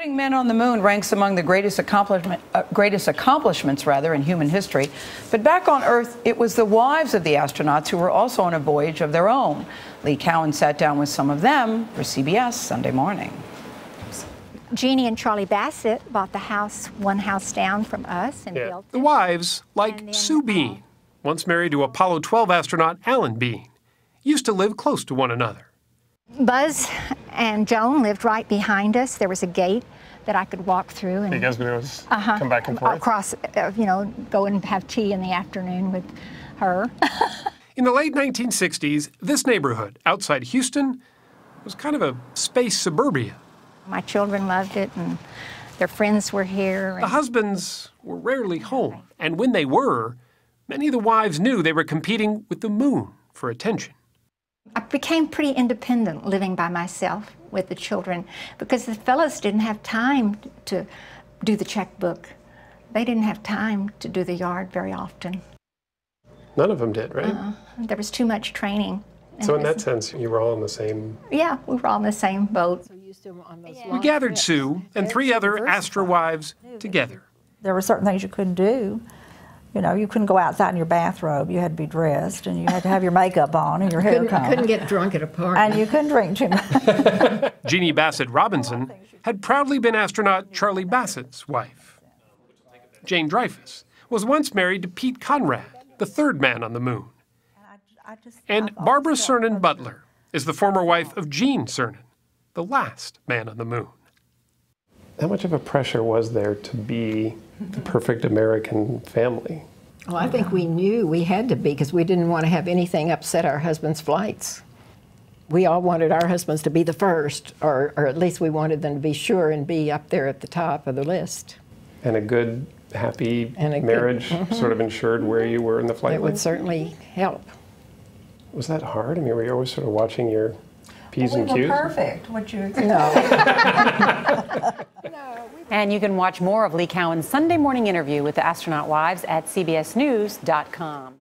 Putting men on the moon ranks among the greatest accomplishments in human history. But back on Earth, it was the wives of the astronauts who were also on a voyage of their own. Lee Cowan sat down with some of them for CBS Sunday Morning. Jeannie and Charlie Bassett bought the house one house down from us and built it. The wives, like Sue Bean, once married to Apollo 12 astronaut Alan Bean, used to live close to one another. Buzz and Joan lived right behind us. There was a gate that I could walk through. And you guys would come back and forth? Across, go and have tea in the afternoon with her. In the late 1960s, this neighborhood outside Houston was kind of a space suburbia. My children loved it, and their friends were here. The husbands were rarely home, and when they were, many of the wives knew they were competing with the moon for attention. I became pretty independent living by myself with the children because the fellas didn't have time to do the checkbook. They didn't have time to do the yard very often. None of them did, right? There was too much training. So in that sense, you were all in the same... Yeah, we were all in the same boat. We gathered Sue and 3 other Astra wives together. There were certain things you couldn't do. You know, you couldn't go outside in your bathrobe. You had to be dressed, and you had to have your makeup on and your hair combed. Couldn't get drunk at a party. And you couldn't drink too much. Jeannie Bassett Robinson had proudly been astronaut Charlie Bassett's wife. Jane Dreyfus was once married to Pete Conrad, the 3rd man on the moon. And Barbara Cernan Butler is the former wife of Gene Cernan, the last man on the moon. How much of a pressure was there to be the perfect American family? Well, I think we knew we had to be because we didn't want to have anything upset our husbands' flights. We all wanted our husbands to be the first, or at least we wanted them to be sure and be up there at the top of the list. And a good, happy marriage sort of ensured where you were in the flight? It would certainly help. Was that hard? I mean, were you always sort of watching your P's and Q's? We were perfect. What you expect? No. And you can watch more of Lee Cowan's Sunday morning interview with the astronaut wives at cbsnews.com.